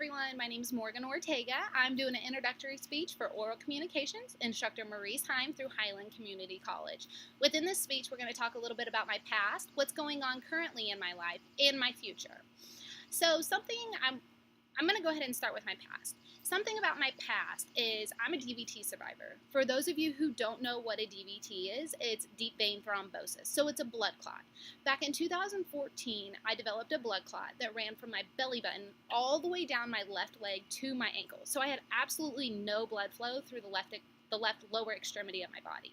everyone, my name is Morgan Ortega. I'm doing an introductory speech for oral communications, instructor Maurice Hime through Highland Community College. Within this speech, we're going to talk a little bit about my past, what's going on currently in my life, and my future. So I'm going to go ahead and start with my past. Something about my past is I'm a DVT survivor. For those of you who don't know what a DVT is, it's deep vein thrombosis. So it's a blood clot. Back in 2014, I developed a blood clot that ran from my belly button all the way down my left leg to my ankle. So I had absolutely no blood flow through the left lower extremity of my body.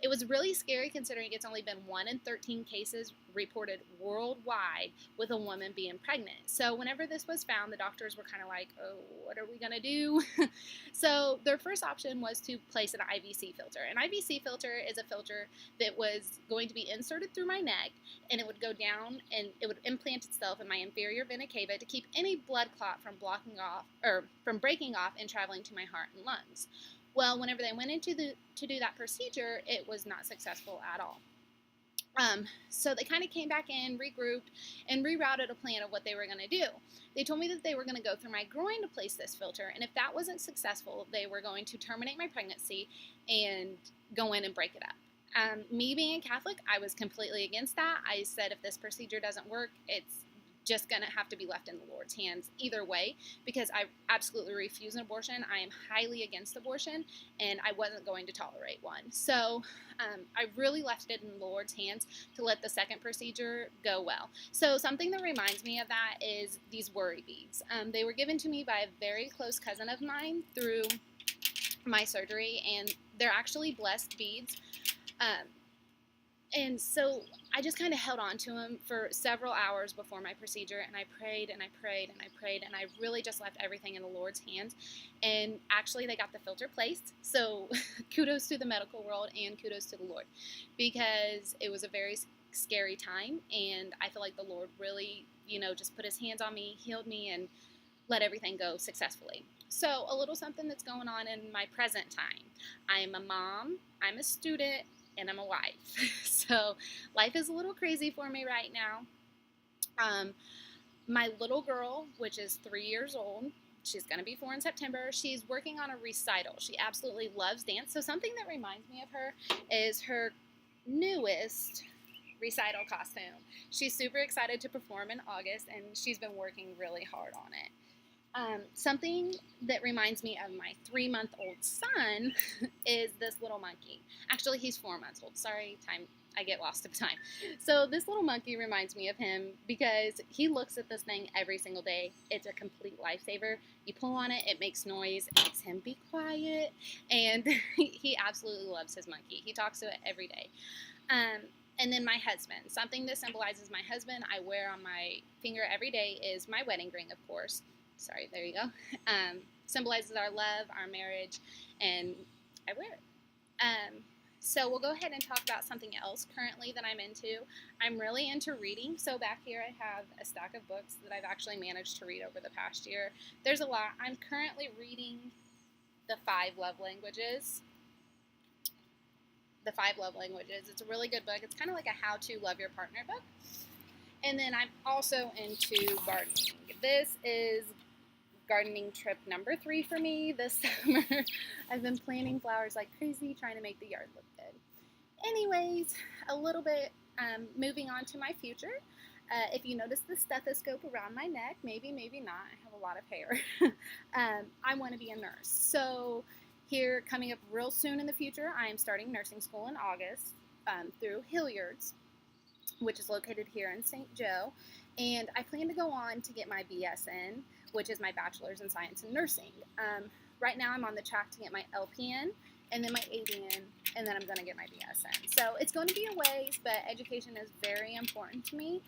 It was really scary considering it's only been 1 in 13 cases reported worldwide with a woman being pregnant. So whenever this was found, the doctors were kind of like, oh, what are we going to do? So their first option was to place an IVC filter. An IVC filter is a filter that was going to be inserted through my neck, and it would go down and it would implant itself in my inferior vena cava to keep any blood clot from breaking off and traveling to my heart and lungs. Well, whenever they went into to do that procedure, it was not successful at all. So they kind of came back in, regrouped, and rerouted a plan of what they were going to do. They told me that they were going to go through my groin to place this filter, and if that wasn't successful, they were going to terminate my pregnancy and go in and break it up. Me being a Catholic, I was completely against that. I said if this procedure doesn't work, it's just going to have to be left in the Lord's hands either way, because I absolutely refuse an abortion. I am highly against abortion, and I wasn't going to tolerate one. So I really left it in the Lord's hands to let the second procedure go well. So something that reminds me of that is these worry beads. They were given to me by a very close cousin of mine through my surgery, and they're actually blessed beads. And so I just kind of held on to them for several hours before my procedure, and I prayed and I prayed and I prayed, and I really just left everything in the Lord's hands. And actually they got the filter placed, so kudos to the medical world and kudos to the Lord, because it was a very scary time, and I feel like the Lord really, just put his hands on me, healed me, and let everything go successfully. So a little something that's going on in my present time. I am a mom, I'm a student, and I'm a wife. So life is a little crazy for me right now. My little girl, which is 3 years old, she's going to be 4 in September, she's working on a recital. She absolutely loves dance. So something that reminds me of her is her newest recital costume. She's super excited to perform in August, and she's been working really hard on it. Something that reminds me of my 3-month-old son is this little monkey. Actually, he's 4 months old. Sorry, I get lost of time. So this little monkey reminds me of him because he looks at this thing every single day. It's a complete lifesaver. You pull on it, it makes noise, it makes him be quiet, and he absolutely loves his monkey. He talks to it every day. And then my husband. Something that symbolizes my husband I wear on my finger every day is my wedding ring, of course. Sorry, there you go. Symbolizes our love, our marriage, and I wear it. So we'll go ahead and talk about something else currently that I'm into. I'm really into reading. So back here I have a stack of books that I've actually managed to read over the past year. There's a lot. I'm currently reading The 5 Love Languages. The 5 Love Languages. It's a really good book. It's kind of like a how to love your partner book. And then I'm also into gardening. This is gardening trip number 3 for me this summer. I've been planting flowers like crazy, trying to make the yard look good. Anyways, a little bit moving on to my future. If you notice the stethoscope around my neck, maybe not, I have a lot of hair. I want to be a nurse. So here, coming up real soon in the future, I am starting nursing school in August through Hilliard's, which is located here in St. Joe, and I plan to go on to get my BSN, which is my Bachelor's in Science in Nursing. Right now I'm on the track to get my LPN, and then my ADN, and then I'm going to get my BSN. So it's going to be a ways, but education is very important to me,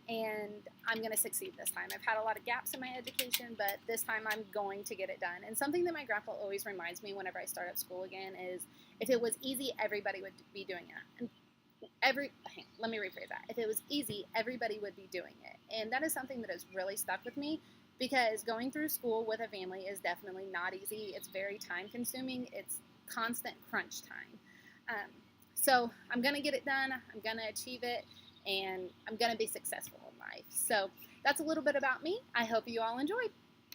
and I'm going to succeed this time. I've had a lot of gaps in my education, but this time I'm going to get it done. And something that my grandpa always reminds me whenever I start up school again is, if it was easy, everybody would be doing it. And let me rephrase that. If it was easy, everybody would be doing it. And that is something that has really stuck with me, because going through school with a family is definitely not easy. It's very time consuming. It's constant crunch time. So I'm going to get it done. I'm going to achieve it, and I'm going to be successful in life. So that's a little bit about me. I hope you all enjoyed.